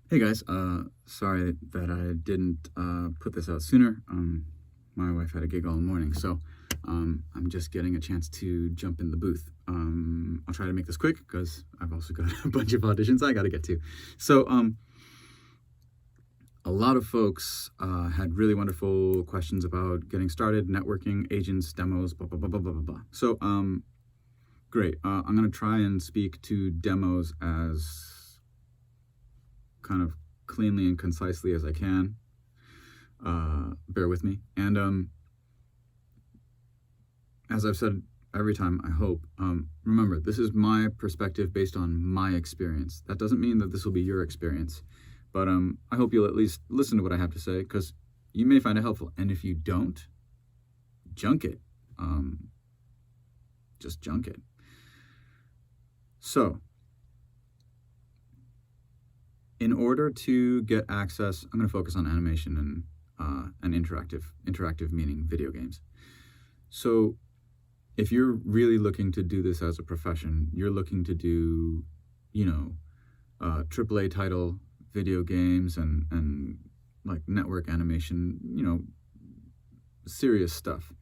Hey guys, sorry that I didn't put this out sooner. My wife had a gig all morning, so I'm just getting a chance to jump in the booth. I'll try to make this quick because I've also got a bunch of auditions I got to get to. So a lot of folks had really wonderful questions about getting started, networking, agents, demos, blah blah blah blah blah blah blah. So great. I'm gonna try and speak to demos as kind of cleanly and concisely as I can. Bear with me. And as I've said every time, I hope, remember, this is my perspective based on my experience. That doesn't mean that this will be your experience. But I hope you'll at least listen to what I have to say, because you may find it helpful. And if you don't, junk it. Just junk it. So, in order to get access, I'm going to focus on animation and interactive meaning video games. So if you're really looking to do this as a profession, you're looking to do, AAA title video games and like network animation, serious stuff.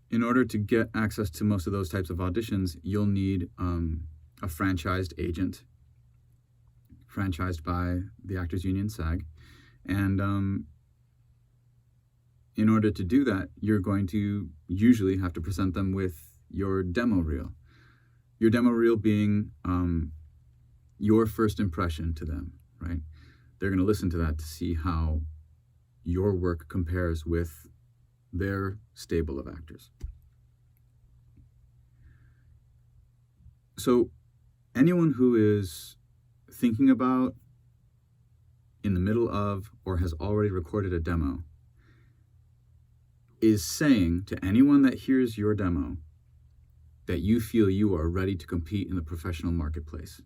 In order to get access to most of those types of auditions, you'll need a franchised agent, franchised by the Actors Union, SAG. And in order to do that, you're going to usually have to present them with your demo reel. Your demo reel being your first impression to them, right? They're going to listen to that to see how your work compares with their stable of actors. So anyone who is thinking about, in the middle of, or has already recorded a demo is saying to anyone that hears your demo that you feel you are ready to compete in the professional marketplace.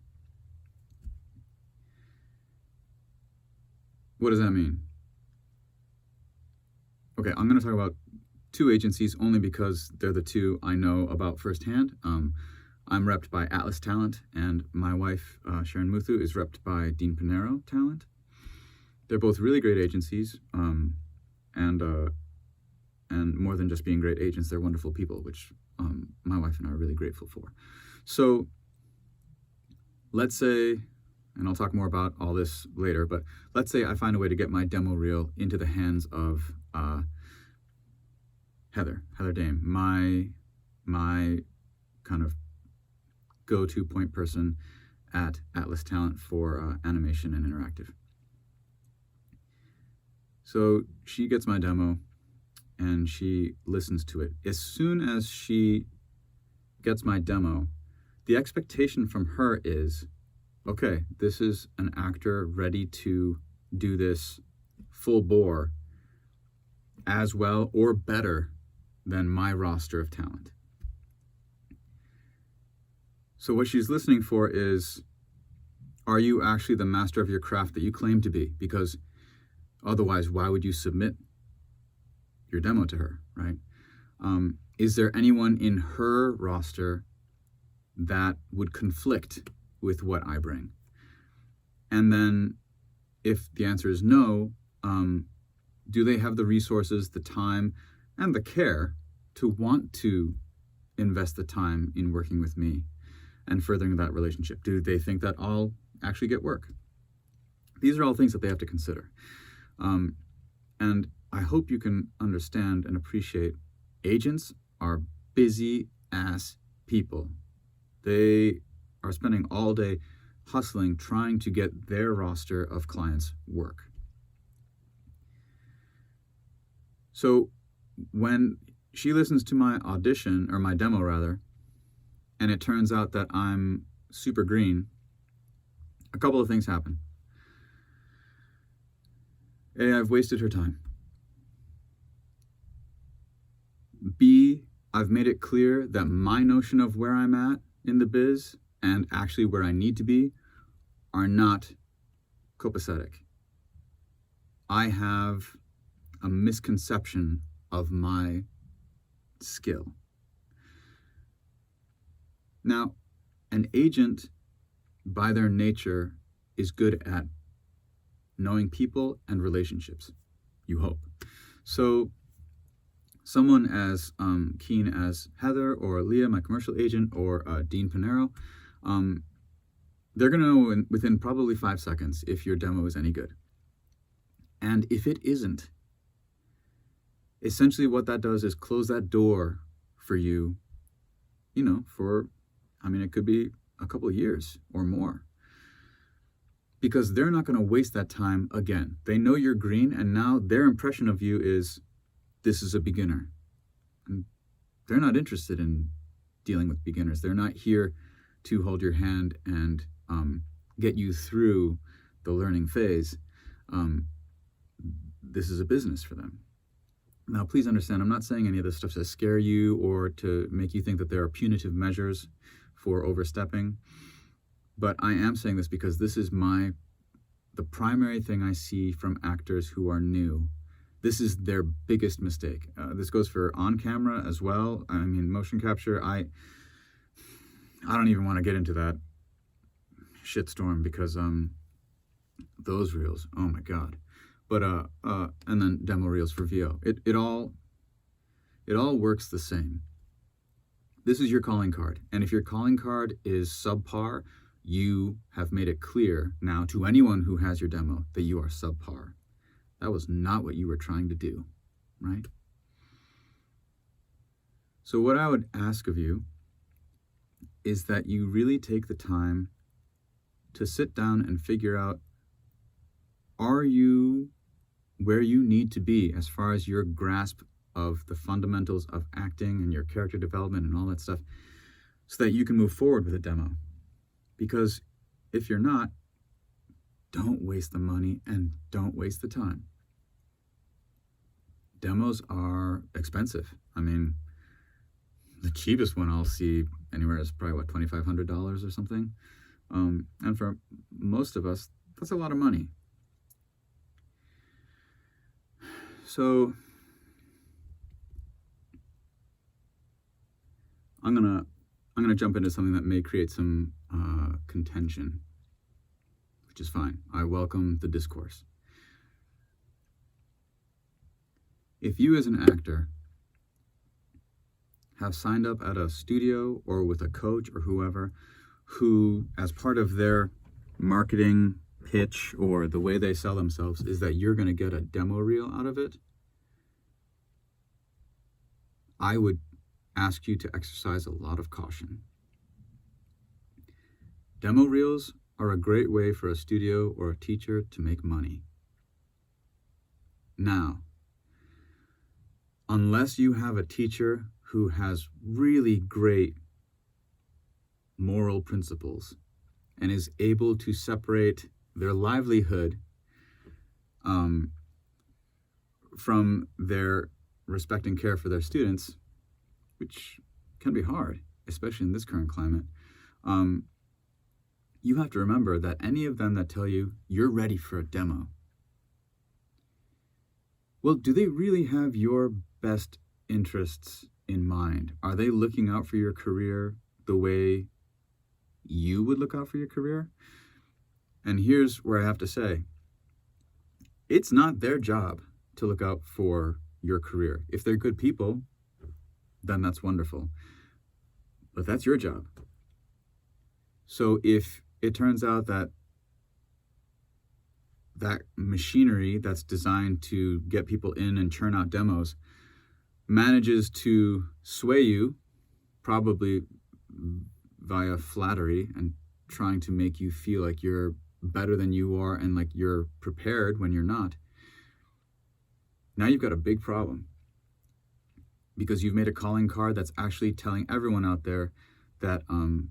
What does that mean? Okay, I'm going to talk about two agencies only because they're the two I know about firsthand. I'm repped by Atlas Talent, and my wife, Sharon Muthu, is repped by Dean Pinero Talent. They're both really great agencies, and more than just being great agents, they're wonderful people, which my wife and I are really grateful for. So let's say, and I'll talk more about all this later, but let's say I find a way to get my demo reel into the hands of Heather Dame, my kind of go-to point person at Atlas Talent for animation and interactive. So she gets my demo and she listens to it. As soon as she gets my demo, the expectation from her is, okay, this is an actor ready to do this full bore as well or better than my roster of talent. So what she's listening for is, are you actually the master of your craft that you claim to be? Because otherwise, why would you submit your demo to her, right? Is there anyone in her roster that would conflict with what I bring? And then if the answer is no, do they have the resources, the time, and the care to want to invest the time in working with me and furthering that relationship? Do they think that I'll actually get work? These are all things that they have to consider. And I hope you can understand and appreciate agents are busy ass people. They are spending all day hustling, trying to get their roster of clients work. So when she listens to my audition, or my demo rather, and it turns out that I'm super green, a couple of things happen. A, I've wasted her time. B, I've made it clear that my notion of where I'm at in the biz and actually where I need to be are not copacetic. I have a misconception of my skill. Now, an agent, by their nature, is good at knowing people and relationships, you hope. So someone as keen as Heather or Leah, my commercial agent, or Dean Panero, they're going to know within probably 5 seconds if your demo is any good. And if it isn't, essentially what that does is close that door for you, for, it could be a couple of years or more. Because they're not going to waste that time again. They know you're green, and now their impression of you is, this is a beginner. And they're not interested in dealing with beginners. They're not here to hold your hand and get you through the learning phase. This is a business for them. Now, please understand, I'm not saying any of this stuff to scare you or to make you think that there are punitive measures for overstepping. But I am saying this because this is the primary thing I see from actors who are new. This is their biggest mistake. This goes for on camera as well. Motion capture, I don't even want to get into that shitstorm because those reels, oh my God. But and then demo reels for VO. It all works the same. This is your calling card. And if your calling card is subpar, you have made it clear now to anyone who has your demo that you are subpar. That was not what you were trying to do, right? So what I would ask of you is that you really take the time to sit down and figure out, are you where you need to be as far as your grasp of the fundamentals of acting and your character development and all that stuff, so that you can move forward with a demo? Because if you're not, don't waste the money and don't waste the time. Demos are expensive. The cheapest one I'll see anywhere is probably, $2,500 or something. And for most of us, that's a lot of money. So I'm gonna jump into something that may create some contention, which is fine. I welcome the discourse. If you as an actor have signed up at a studio or with a coach or whoever who, as part of their marketing pitch or the way they sell themselves, is that you're going to get a demo reel out of it, I would ask you to exercise a lot of caution. Demo reels are a great way for a studio or a teacher to make money. Now, unless you have a teacher who has really great moral principles and is able to separate their livelihood from their respect and care for their students, which can be hard, especially in this current climate, you have to remember that any of them that tell you you're ready for a demo, well, do they really have your best interests in mind? Are they looking out for your career the way you would look out for your career? And here's where I have to say, it's not their job to look out for your career. If they're good people, then that's wonderful. But that's your job. So if it turns out that that machinery that's designed to get people in and churn out demos manages to sway you, probably via flattery and trying to make you feel like you're better than you are and like you're prepared when you're not, now you've got a big problem, because you've made a calling card that's actually telling everyone out there that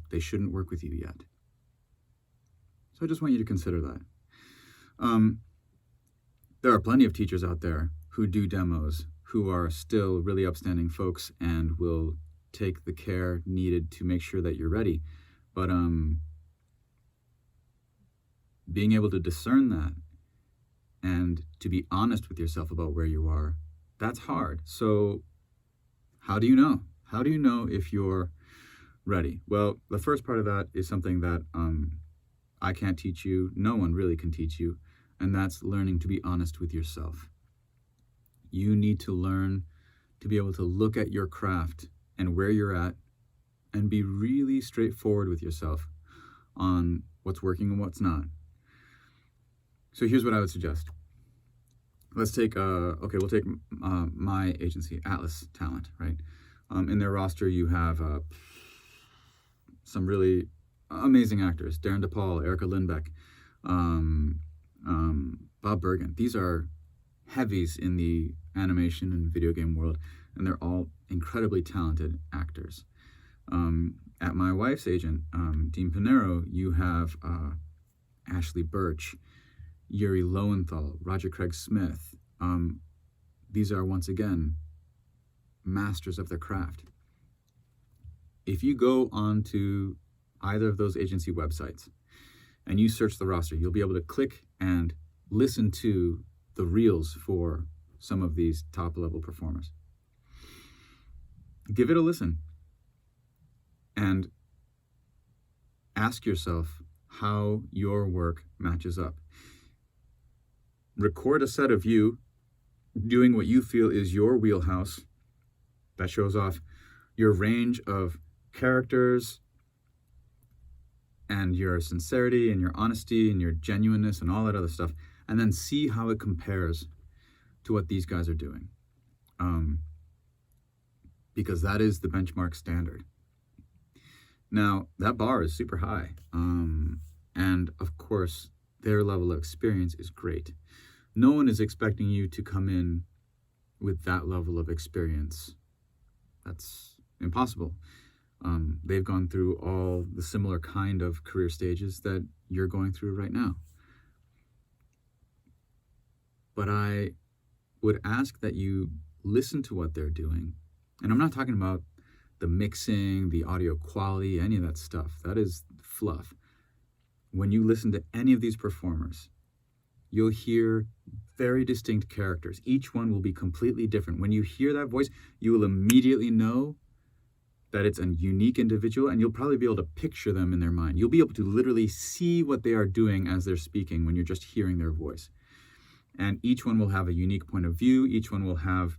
they shouldn't work with you yet. So I just want you to consider that. There are plenty of teachers out there who do demos, who are still really upstanding folks and will take the care needed to make sure that you're ready. But being able to discern that and to be honest with yourself about where you are, that's hard. So how do you know? How do you know if you're ready? Well, the first part of that is something that I can't teach you, no one really can teach you, and that's learning to be honest with yourself. You need to learn to be able to look at your craft and where you're at and be really straightforward with yourself on what's working and what's not. So here's what I would suggest. Let's take, we'll take my agency, Atlas Talent, right? In their roster, you have some really amazing actors: Darren DePaul, Erica Lindbeck, Bob Bergen. These are heavies in the animation and video game world, and they're all incredibly talented actors. At my wife's agent, Dean Pinero, you have Ashley Birch, Yuri Lowenthal, Roger Craig Smith. These are, once again, masters of their craft. If you go onto either of those agency websites and you search the roster, you'll be able to click and listen to the reels for some of these top-level performers. Give it a listen and ask yourself how your work matches up. Record a set of you doing what you feel is your wheelhouse. That shows off your range of characters and your sincerity and your honesty and your genuineness and all that other stuff, and then see how it compares to what these guys are doing. Because that is the benchmark standard. Now, that bar is super high. And of course, their level of experience is great. No one is expecting you to come in with that level of experience. That's impossible. They've gone through all the similar kind of career stages that you're going through right now. But I would ask that you listen to what they're doing. And I'm not talking about the mixing, the audio quality, any of that stuff. That is fluff. When you listen to any of these performers, you'll hear very distinct characters. Each one will be completely different. When you hear that voice, you will immediately know that it's a unique individual, and you'll probably be able to picture them in their mind. You'll be able to literally see what they are doing as they're speaking when you're just hearing their voice. And each one will have a unique point of view. Each one will have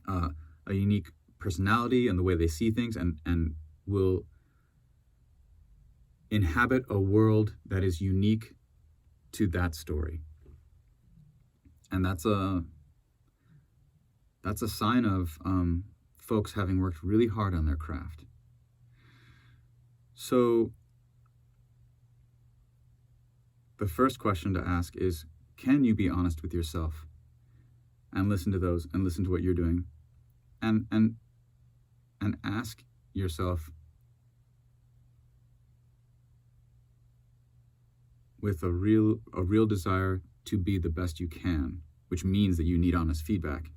a unique personality and the way they see things, and will inhabit a world that is unique to that story. And that's a sign of folks having worked really hard on their craft. So the first question to ask is, can you be honest with yourself and listen to those and listen to what you're doing, and ask yourself with a real desire to be the best you can, which means that you need honest feedback,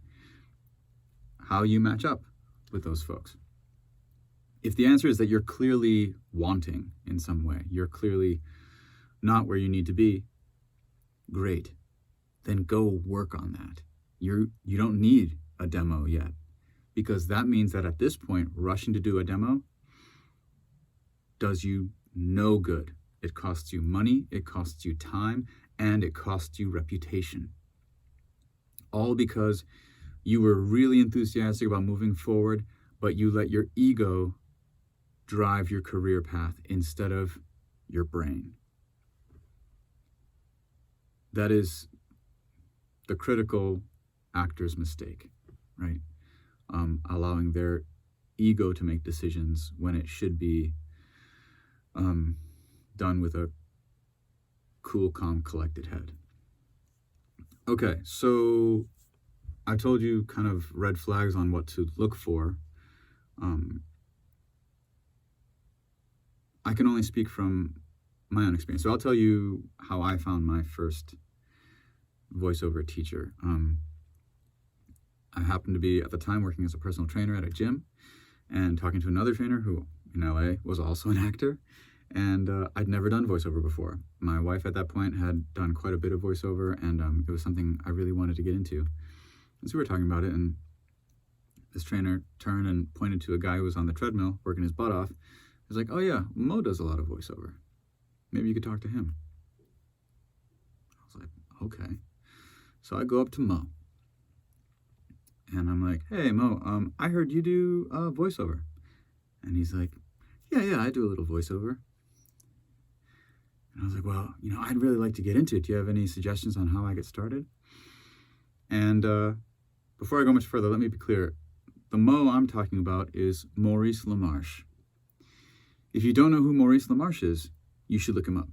how you match up with those folks. If the answer is that you're clearly wanting in some way, you're clearly not where you need to be, great. Then go work on that. You don't need a demo yet, because that means that at this point, rushing to do a demo does you no good. It costs you money, it costs you time, and it costs you reputation. All because you were really enthusiastic about moving forward, but you let your ego drive your career path instead of your brain. That is the critical actor's mistake, right? Allowing their ego to make decisions when it should be done with a cool, calm, collected head. Okay, so I told you kind of red flags on what to look for. I can only speak from my own experience. So I'll tell you how I found my first voiceover teacher. I happened to be at the time working as a personal trainer at a gym and talking to another trainer who in LA was also an actor. And I'd never done voiceover before. My wife at that point had done quite a bit of voiceover, and it was something I really wanted to get into. And so we were talking about it, and this trainer turned and pointed to a guy who was on the treadmill working his butt off. He's like, "Oh yeah, Mo does a lot of voiceover." Maybe you could talk to him. I was like, okay. So I go up to Mo. And I'm like, hey, Mo, I heard you do voiceover. And he's like, yeah, I do a little voiceover. And I was like, well, I'd really like to get into it. Do you have any suggestions on how I get started? And before I go much further, let me be clear. The Mo I'm talking about is Maurice LaMarche. If you don't know who Maurice LaMarche is, you should look him up.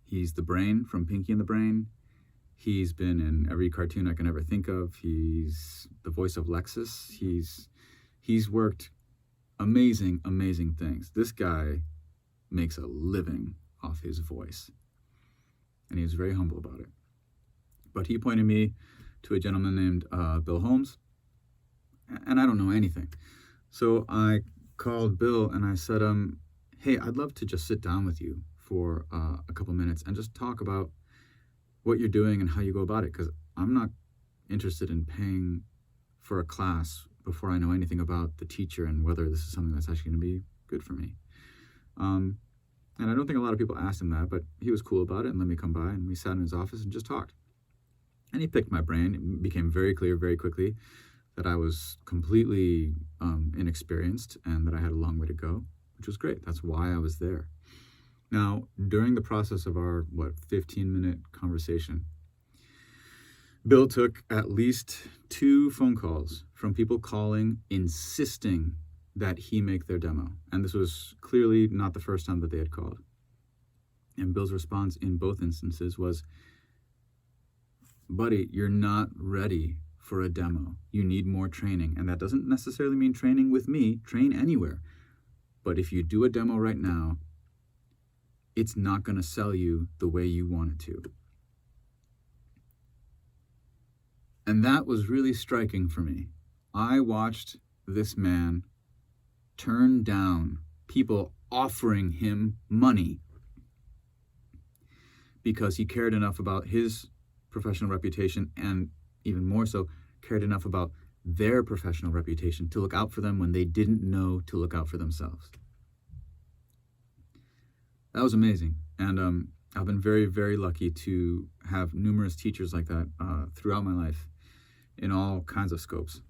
He's the Brain from Pinky and the Brain. He's been in every cartoon I can ever think of. He's the voice of Lexus. He's worked amazing things. This guy makes a living off his voice. And he was very humble about it. But he pointed me to a gentleman named Bill Holmes. And I don't know anything. So I called Bill and I said, hey, I'd love to just sit down with you for a couple minutes and just talk about what you're doing and how you go about it, because I'm not interested in paying for a class before I know anything about the teacher and whether this is something that's actually going to be good for me. And I don't think a lot of people asked him that, but he was cool about it and let me come by, and we sat in his office and just talked. And he picked my brain. It became very clear very quickly that I was completely inexperienced and that I had a long way to go, which was great. That's why I was there. Now, during the process of our, 15-minute conversation, Bill took at least 2 phone calls from people calling, insisting that he make their demo. And this was clearly not the first time that they had called. And Bill's response in both instances was, buddy, you're not ready for a demo. You need more training. And that doesn't necessarily mean training with me. Train anywhere. But if you do a demo right now, it's not going to sell you the way you want it to. And that was really striking for me. I watched this man turn down people offering him money because he cared enough about his professional reputation, and even more so, cared enough about their professional reputation to look out for them when they didn't know to look out for themselves. That was amazing. And I've been very, very lucky to have numerous teachers like that throughout my life in all kinds of scopes.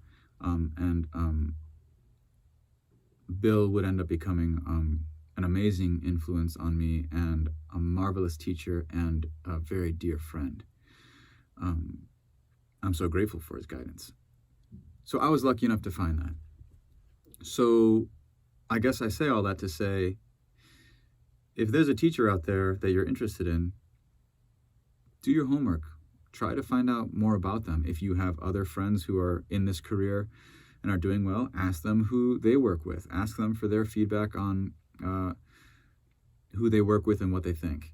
Bill would end up becoming an amazing influence on me and a marvelous teacher and a very dear friend. I'm so grateful for his guidance. So I was lucky enough to find that. So I guess I say all that to say, if there's a teacher out there that you're interested in, do your homework. Try to find out more about them. If you have other friends who are in this career and are doing well, ask them who they work with. Ask them for their feedback on who they work with and what they think.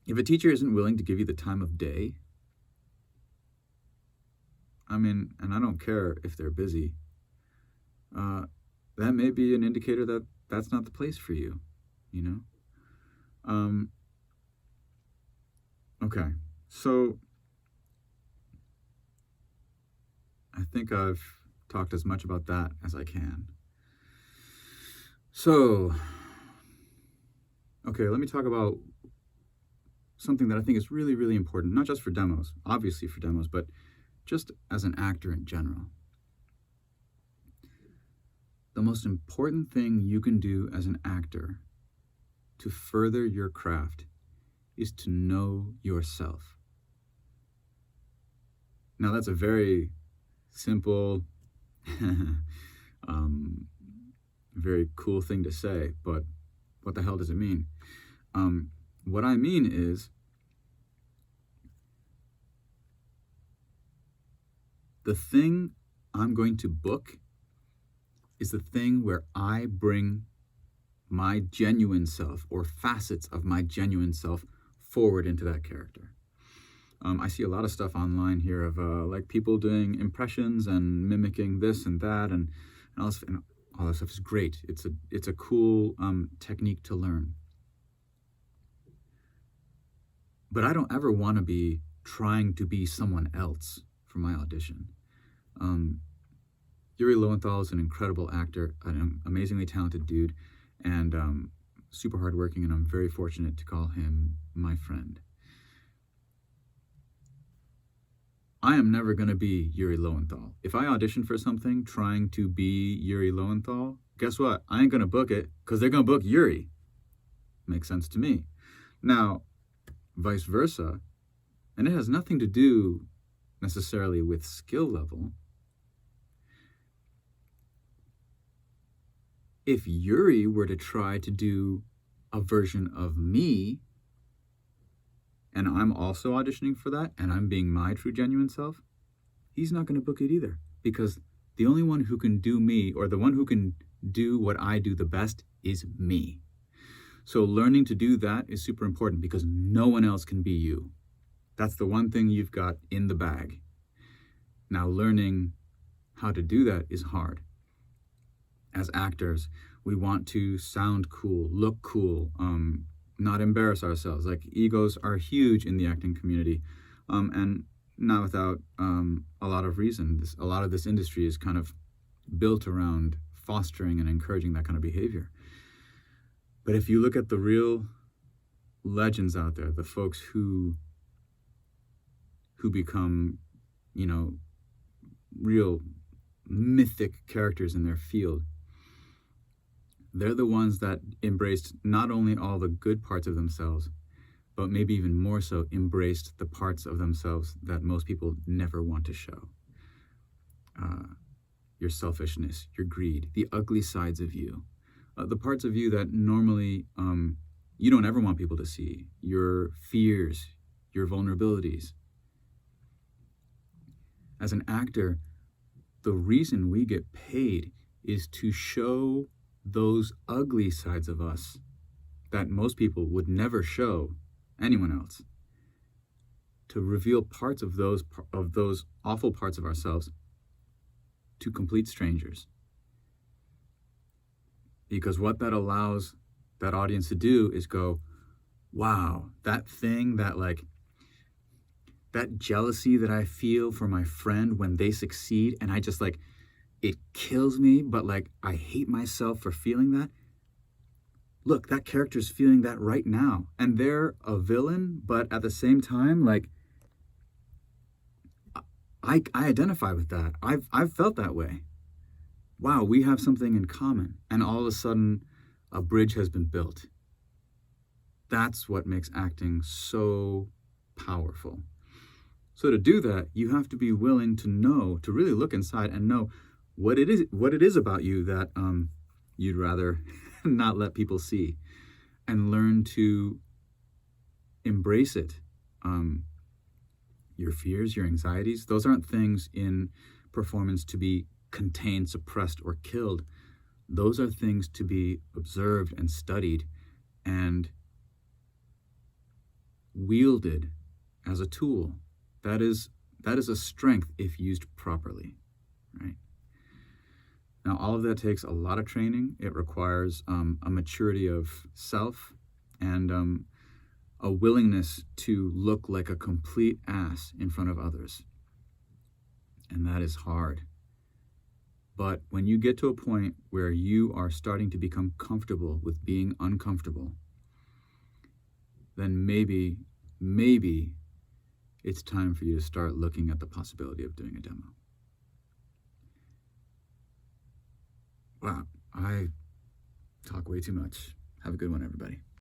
If a teacher isn't willing to give you the time of day, and I don't care if they're busy, that may be an indicator that that's not the place for you. Okay, so I think I've talked as much about that as I can. So, okay, let me talk about something that I think is really, really important, not just for demos, obviously for demos, but just as an actor in general. The most important thing you can do as an actor to further your craft is to know yourself. Now, that's a very simple, very cool thing to say, but what the hell does it mean? What I mean is, the thing I'm going to book is the thing where I bring my genuine self or facets of my genuine self forward into that character. I see a lot of stuff online here of like people doing impressions and mimicking this and that, and all that stuff is great. It's a cool technique to learn. But I don't ever want to be trying to be someone else for my audition. Yuri Lowenthal is an incredible actor, an amazingly talented dude, and super hardworking, and I'm very fortunate to call him my friend. I am never going to be Yuri Lowenthal. If I audition for something trying to be Yuri Lowenthal, guess what? I ain't going to book it because they're going to book Yuri. Makes sense to me. Now, vice versa, and it has nothing to do necessarily with skill level. If Yuri were to try to do a version of me, and I'm also auditioning for that, and I'm being my true, genuine self, he's not going to book it either, because the only one who can do me, or the one who can do what I do the best, is me. So learning to do that is super important, because no one else can be you. That's the one thing you've got in the bag. Now, learning how to do that is hard. As actors, we want to sound cool, look cool, not embarrass ourselves. Like, egos are huge in the acting community, and not without a lot of reason. A lot of this industry is kind of built around fostering and encouraging that kind of behavior. But if you look at the real legends out there, the folks who become, real mythic characters in their field, they're the ones that embraced not only all the good parts of themselves, but maybe even more so embraced the parts of themselves that most people never want to show. Your selfishness, your greed, the ugly sides of you, the parts of you that normally you don't ever want people to see, your fears, your vulnerabilities. As an actor, the reason we get paid is to show those ugly sides of us that most people would never show anyone else, to reveal parts of those awful parts of ourselves to complete strangers. Because what that allows that audience to do is go, wow, that thing, that jealousy that I feel for my friend when they succeed, and I just it kills me, but I hate myself for feeling that. Look, that character's feeling that right now, and they're a villain, but at the same time, I identify with that. I've felt that way. Wow, we have something in common, and all of a sudden, a bridge has been built. That's what makes acting so powerful. So to do that, you have to be willing to really look inside and know what it is about you that you'd rather not let people see, and learn to embrace it. Your fears, your anxieties, those aren't things in performance to be contained, suppressed, or killed. Those are things to be observed and studied and wielded as a tool. That is a strength if used properly, right? Now, all of that takes a lot of training. It requires a maturity of self and a willingness to look like a complete ass in front of others. And that is hard. But when you get to a point where you are starting to become comfortable with being uncomfortable, then maybe it's time for you to start looking at the possibility of doing a demo. Wow, I talk way too much. Have a good one, everybody.